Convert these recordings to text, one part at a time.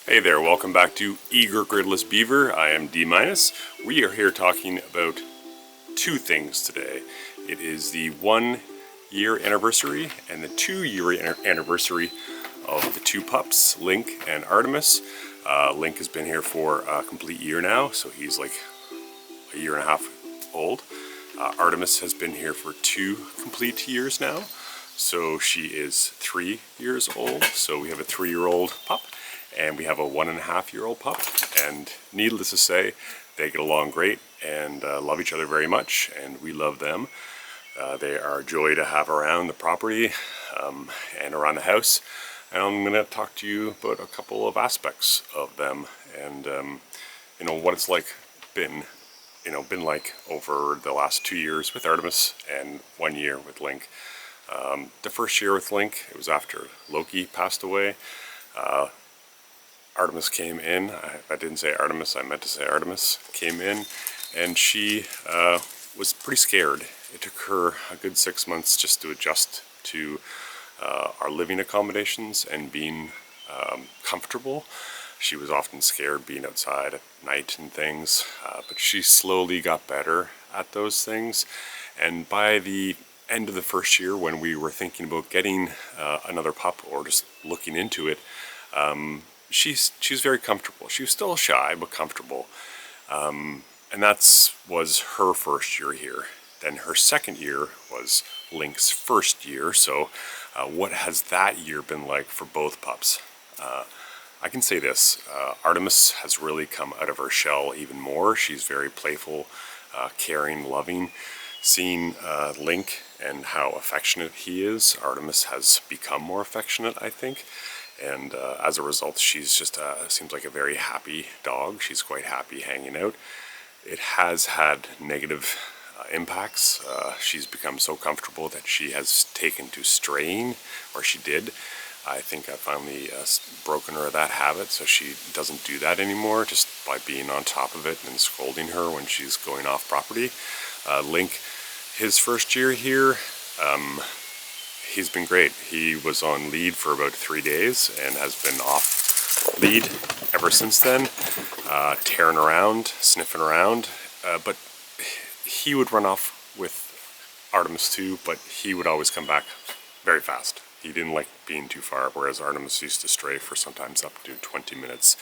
Hey there, welcome back to Eager Gridless Beaver. I am D-. We are here talking about two things today. It is the 1-year anniversary and the 2-year anniversary of the two pups, Link and Artemis. Link has been here for a complete year now, so he's like a year and a half old. Artemis has been here for 2 complete years now, so she is 3 years old. So we have a 3-year-old pup and we have a 1.5-year-old pup, and needless to say, they get along great and love each other very much, and we love them. They are a joy to have around the property and around the house, and I'm going to talk to you about a couple of aspects of them and what it's been like over the last 2 years with Artemis and 1 year with Link. The first year with Link, it was after Loki passed away. Artemis came in. I didn't say Artemis, I meant to say Artemis came in, and she was pretty scared. It took her a good 6 months just to adjust to our living accommodations and being comfortable. She was often scared being outside at night and things, but she slowly got better at those things. And by the end of the first year, when we were thinking about getting another pup or just looking into it, she was very comfortable. She was still shy, but comfortable. And that was her first year here. Then her second year was Link's first year. So what has that year been like for both pups? I can say this, Artemis has really come out of her shell even more. She's very playful, caring, loving. Seeing Link and how affectionate he is, Artemis has become more affectionate, I think. And as a result, she's just seems like a very happy dog. She's quite happy hanging out. It has had negative impacts. She's become so comfortable that she has taken to straying, or she did. I think I finally broken her of that habit, so she doesn't do that anymore, just by being on top of it and scolding her when she's going off property. Link, his first year here, he's been great. He was on lead for about 3 days and has been off lead ever since then, tearing around, sniffing around, but he would run off with Artemis too, but he would always come back very fast. He didn't like being too far, whereas Artemis used to stray for sometimes up to 20 minutes.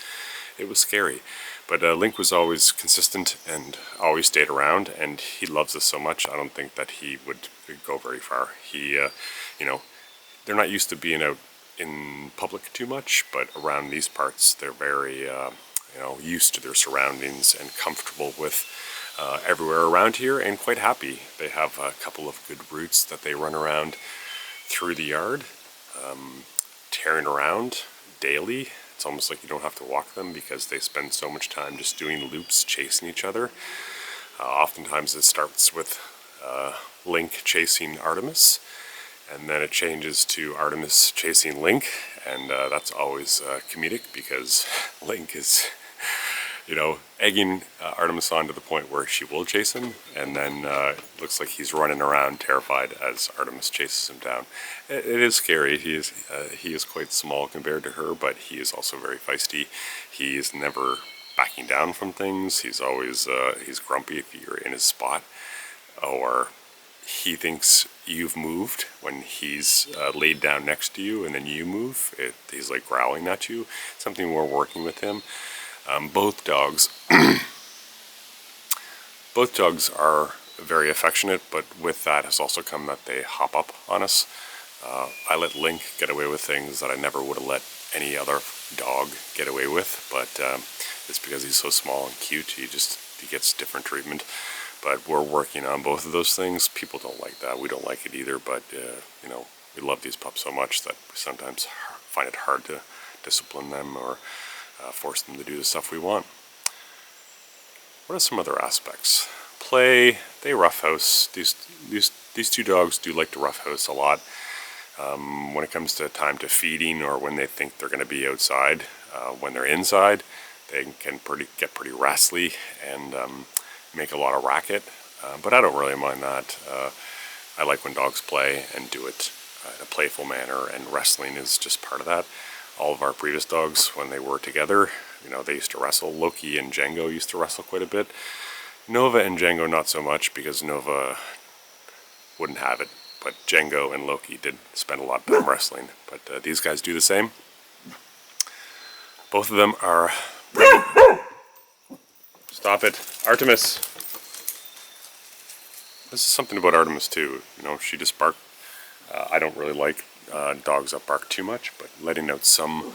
It was scary. But Link was always consistent and always stayed around, and he loves us so much, I don't think that he would go very far. He, they're not used to being out in public too much, but around these parts, they're very, used to their surroundings and comfortable with everywhere around here and quite happy. They have a couple of good routes that they run around through the yard, tearing around daily. It's almost like you don't have to walk them because they spend so much time just doing loops, chasing each other. Oftentimes it starts with Link chasing Artemis, and then it changes to Artemis chasing Link, and that's always comedic because Link is egging Artemis on to the point where she will chase him, and then it looks like he's running around terrified as Artemis chases him down. It is scary. He is quite small compared to her, but he is also very feisty. He is never backing down from things. He's always he's grumpy if you're in his spot, or he thinks you've moved when he's laid down next to you and then you move. He's like growling at you. Something we're working with him. Both dogs are very affectionate, but with that has also come that they hop up on us. I let Link get away with things that I never would have let any other dog get away with, but it's because he's so small and cute, he gets different treatment. But we're working on both of those things. People don't like that. We don't like it either, but we love these pups so much that we sometimes find it hard to discipline them or force them to do the stuff we want. What are some other aspects? Play. They roughhouse. These two dogs do like to roughhouse a lot. When it comes to time to feeding or when they think they're going to be outside, when they're inside, they can get pretty wrestly and make a lot of racket. But I don't really mind that. I like when dogs play and do it in a playful manner, and wrestling is just part of that. all of our previous dogs when they were together. You know, they used to wrestle. Loki and Django used to wrestle quite a bit. Nova and Django not so much, because Nova wouldn't have it. But Django and Loki did spend a lot of time wrestling. But these guys do the same. Both of them are... Stop it. Artemis! This is something about Artemis too. You know, she just barked. I don't really like dogs that bark too much, but letting out some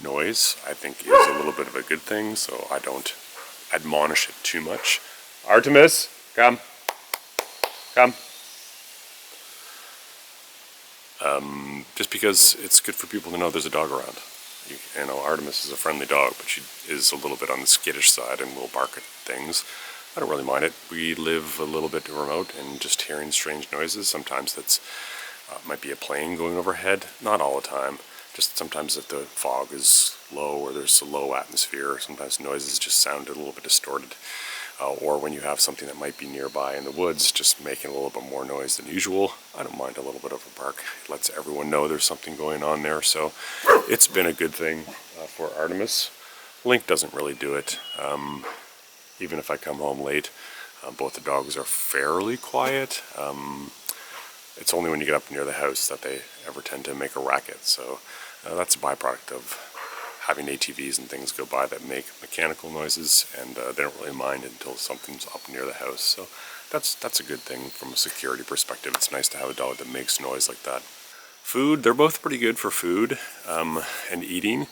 noise I think is a little bit of a good thing, so I don't admonish it too much. Artemis, come. Come. Just because it's good for people to know there's a dog around. You know, Artemis is a friendly dog, but she is a little bit on the skittish side and will bark at things. I don't really mind it. We live a little bit remote, and just hearing strange noises, sometimes that's might be a plane going overhead. Not all the time. Just sometimes if the fog is low or there's a low atmosphere, sometimes noises just sound a little bit distorted. Or when you have something that might be nearby in the woods, just making a little bit more noise than usual. I don't mind a little bit of a bark. It lets everyone know there's something going on there, so it's been a good thing for Artemis. Link doesn't really do it. Even if I come home late, both the dogs are fairly quiet. It's only when you get up near the house that they ever tend to make a racket, so that's a byproduct of having ATVs and things go by that make mechanical noises, and they don't really mind until something's up near the house. So that's a good thing from a security perspective. It's nice to have a dog that makes noise like that. Food, they're both pretty good for food and eating.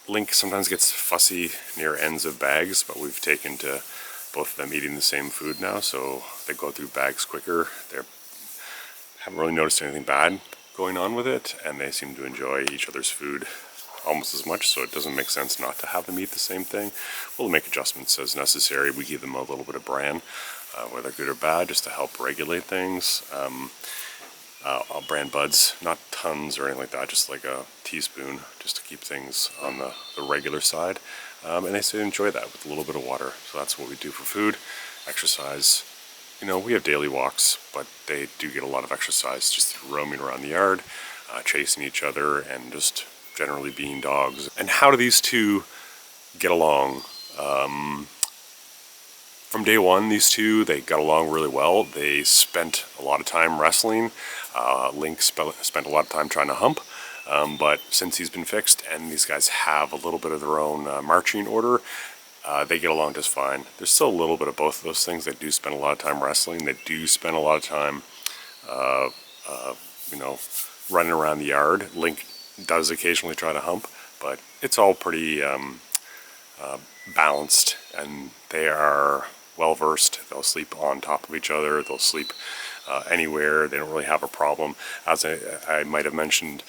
Link sometimes gets fussy near ends of bags, but we've taken to both of them eating the same food now, so they go through bags quicker. They haven't really noticed anything bad going on with it, and they seem to enjoy each other's food almost as much, so it doesn't make sense not to have them eat the same thing. We'll make adjustments as necessary. We give them a little bit of bran, whether good or bad, just to help regulate things. I'll brand buds, not tons or anything like that, just like a teaspoon, just to keep things on the regular side. And they say enjoy that with a little bit of water. So that's what we do for food. Exercise, you know, we have daily walks, but they do get a lot of exercise just roaming around the yard, chasing each other, and just generally being dogs. And how do these two get along? From day one, these two, they got along really well. They spent a lot of time wrestling. Link spent a lot of time trying to hump. But since he's been fixed and these guys have a little bit of their own marching order, they get along just fine. There's still a little bit of both of those things. They do spend a lot of time wrestling. They do spend a lot of time, you know, running around the yard. Link does occasionally try to hump, but it's all pretty balanced, and they are well versed. They'll sleep on top of each other. They'll sleep anywhere. They don't really have a problem. As I might have mentioned,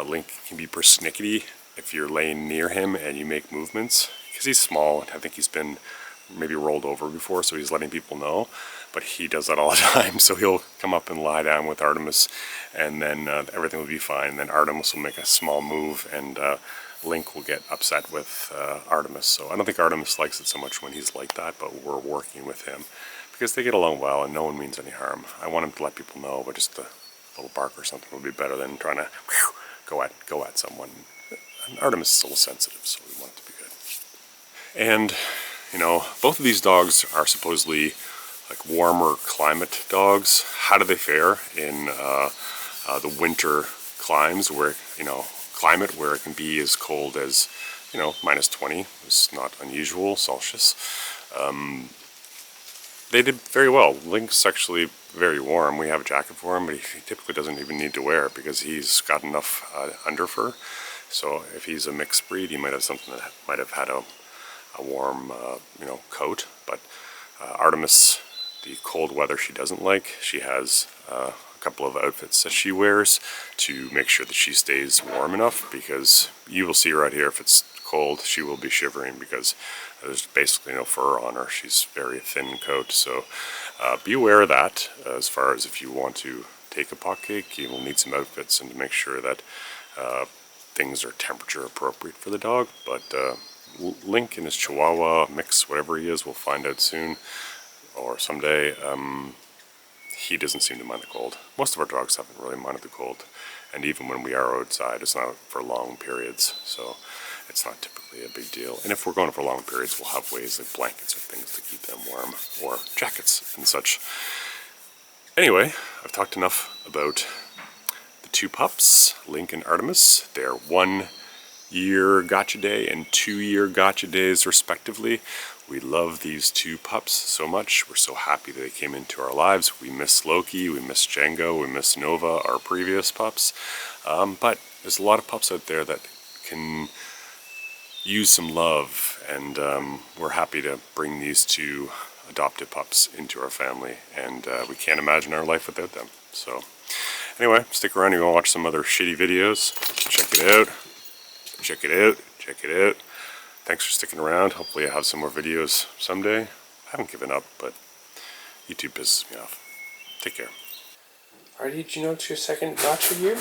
Link can be persnickety if you're laying near him and you make movements, because he's small. I think he's been maybe rolled over before, so he's letting people know, but he does that all the time. So he'll come up and lie down with Artemis, and then everything will be fine. Then Artemis will make a small move, and Link will get upset with Artemis. So I don't think Artemis likes it so much when he's like that, but we're working with him because they get along well and no one means any harm. I want him to let people know, but just a little bark or something would be better than trying to go at someone. And Artemis is a little sensitive, so we want it to be good. And you know, both of these dogs are supposedly like warmer climate dogs. How do they fare in the winter climes where, you know, climate where it can be as cold as, you know, -20? It's not unusual, Celsius. They did very well. Link's actually very warm. We have a jacket for him, but he typically doesn't even need to wear it because he's got enough underfur. So if he's a mixed breed, he might have something that might have had a warm, you know, coat. But Artemis, the cold weather she doesn't like. She has a couple of outfits that she wears to make sure that she stays warm enough, because you will see right here, if it's cold, she will be shivering because there's basically no fur on her. She's very thin coat, so be aware of that. As far as if you want to take a pot cake, you will need some outfits and to make sure that things are temperature appropriate for the dog. But Link and his Chihuahua mix, whatever he is, we'll find out soon or someday. He doesn't seem to mind the cold. Most of our dogs haven't really minded the cold. And even when we are outside, it's not for long periods, so it's not typically a big deal. And if we're going for long periods, we'll have ways like blankets or things to keep them warm, or jackets and such. Anyway, I've talked enough about the two pups, Link and Artemis. They're 1 year gotcha day and 2 year gotcha days respectively. We love these two pups so much. We're so happy that they came into our lives. We miss Loki, we miss Django, we miss Nova, our previous pups. But there's a lot of pups out there that can use some love, and we're happy to bring these two adopted pups into our family, and we can't imagine our life without them. So anyway, stick around. You're going to watch some other shitty videos. Check it out. Check it out. Check it out. Thanks for sticking around. Hopefully I have some more videos someday. I haven't given up, but YouTube pisses me off. Take care. Artie, did you know it's your second gotcha year?